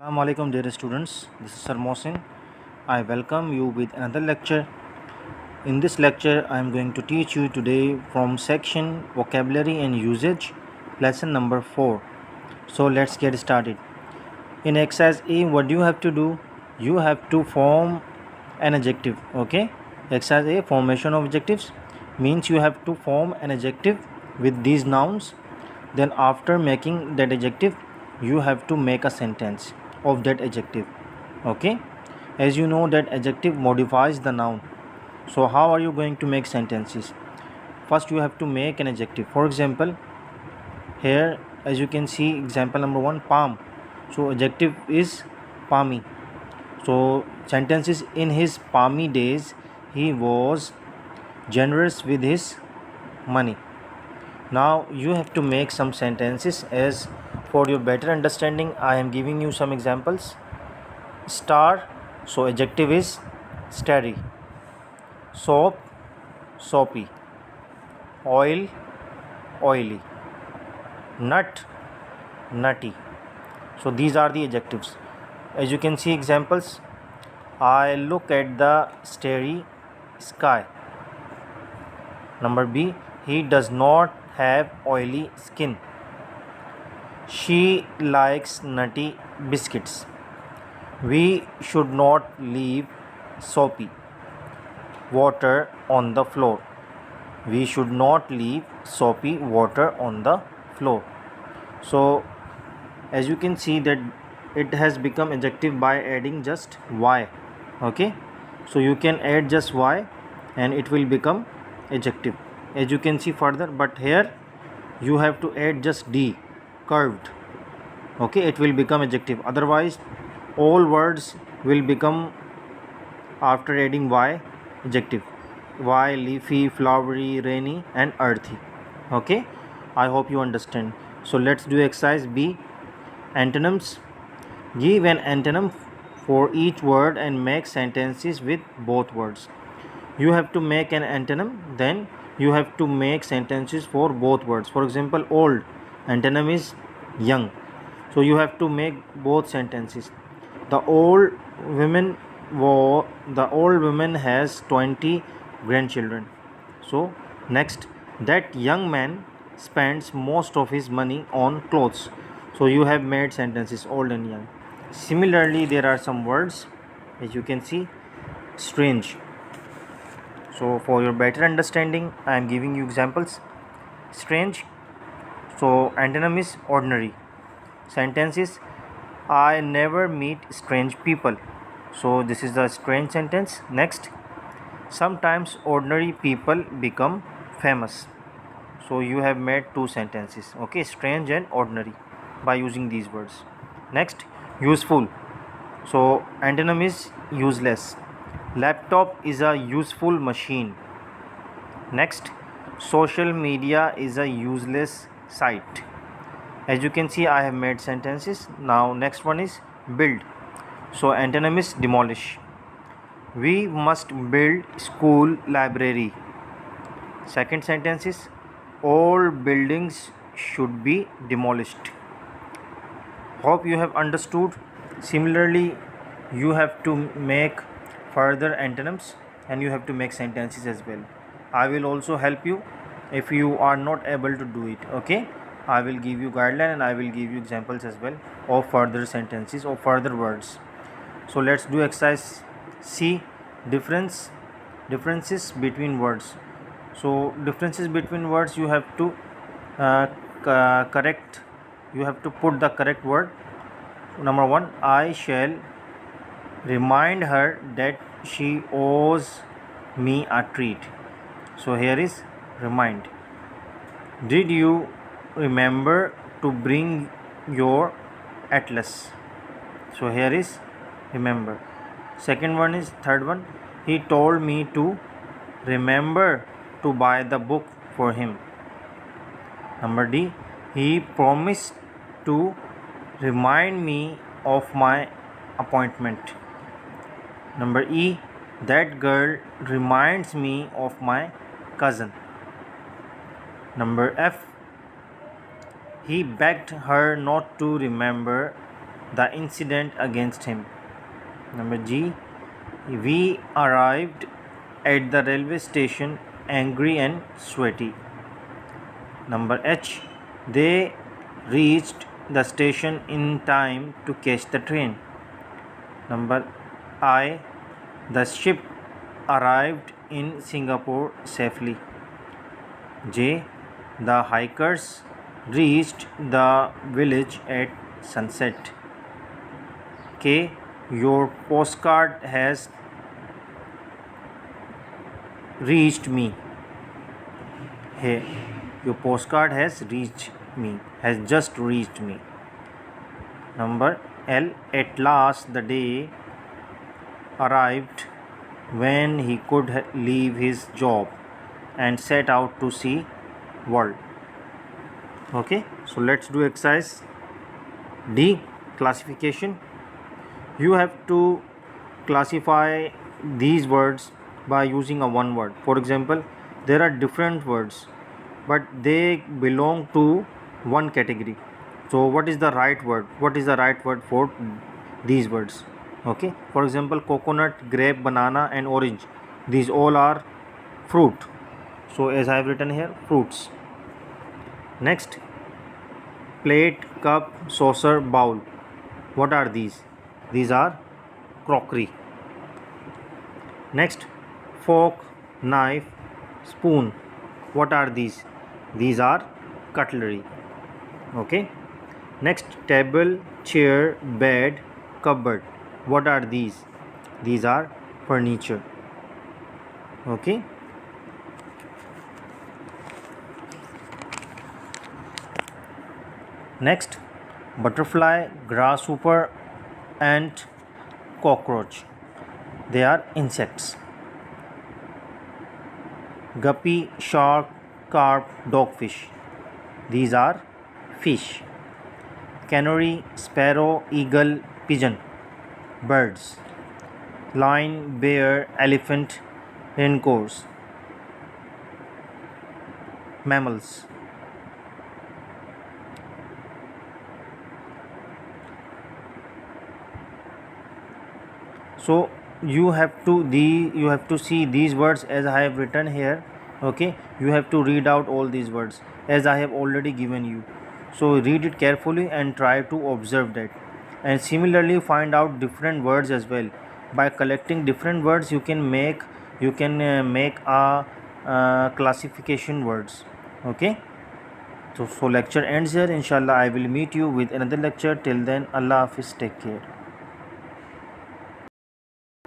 Assalamu alaikum dear students, this is Sir Mohsin. I welcome you with another lecture. In this lecture I am going to teach you today from section vocabulary and usage lesson number 4. So let's get started. In exercise A, what do you have to do? You have to form an adjective. Okay, exercise A, formation of adjectives, means you have to form an adjective with these nouns. Then after making that adjective you have to make a sentence of that adjective. Okay, as you know that adjective modifies the noun. So how are you going to make sentences? First you have to make an adjective. For example, here as you can see, example number 1, palm. So adjective is palmy. So sentences: in his palmy days he was generous with his money. Now you have to make some sentences. As for your better understanding, I am giving you some examples. Star, so adjective is starry. Soap, soapy. Oil, oily. Nut, nutty. So these are the adjectives. As you can see examples, I look at the starry sky. Number B, he does not have oily skin. She likes nutty biscuits. We should not leave soapy water on the floor. We should not leave soapy water on the floor. So as you can see that it has become adjective by adding just y. Okay, so you can add just y and it will become adjective, as you can see further. But here you have to add just d, curved. Okay, it will become adjective. Otherwise all words will become, after adding y, adjective. Y, leafy, flowery, rainy and earthy. Okay, I hope you understand. So let's do exercise B, antonyms. Give an antonym for each word and make sentences with both words. You have to make an antonym, then you have to make sentences for both words. For example, old, antonym is young. So you have to make both sentences. The old woman has 20 grandchildren. So next, that young man spends most of his money on clothes. So you have made sentences old and young. Similarly, there are some words, as you can see, strange. So for your better understanding, I am giving you examples. Strange, so antonym is ordinary. Sentences: I never meet strange people. So this is the strange sentence. Next, sometimes ordinary people become famous. So you have made two sentences. Okay, strange and ordinary, by using these words. Next, useful. So antonym is useless. Laptop is a useful machine. Next, social media is a useless site. As you can see, I have made sentences. Now next one is build. So antonym is demolish. We must build school library. Second sentence is all buildings should be demolished. Hope you have understood. Similarly, you have to make further antonyms and you have to make sentences as well. I will also help you if you are not able to do it. Okay, I will give you guideline and I will give you examples as well of further sentences or further words. So let's do exercise C, differences between words. So differences between words, you have to correct, you have to put the correct word. Number 1, I shall remind her that she owes me a treat. So here is remind. Did you remember to bring your atlas? So here is remember. Third one, he told me to remember to buy the book for him. Number D, he promised to remind me of my appointment. Number E, that girl reminds me of my cousin. Number F, he begged her not to remember the incident against him. Number G, we arrived at the railway station angry and sweaty. Number H, they reached the station in time to catch the train. Number I, the ship arrived in Singapore safely. J, the hikers reached the village at sunset. K, your postcard has reached me. Hey, your postcard has reached me, has just reached me. Number L, at last the day arrived when he could leave his job and set out to see world. Okay, so let's do exercise D, classification. You have to classify these words by using a one word. For example, there are different words but they belong to one category. So what is the right word? What is the right word for these words? Okay, for example, coconut, grape, banana and orange, these all are fruit. So as I have written here, fruits. Next, plate, cup, saucer, bowl, what are these? These are crockery. Next, fork, knife, spoon, what are these? These are cutlery. Okay. Next, table, chair, bed, cupboard, what are these? These are furniture. Okay. Next, butterfly, grasshopper and cockroach, they are insects. Guppy, shark, carp, dogfish, these are fish. Canary, sparrow, eagle, pigeon, birds. Lion, bear, elephant, reindeers, mammals. So you have to see these words as I have written here. Okay, you have to read out all these words as I have already given you. So read it carefully and try to observe that, and similarly find out different words as well. By collecting different words you can make a classification words. Okay, so lecture ends here. Inshallah I will meet you with another lecture. Till then, Allah Hafiz, take care.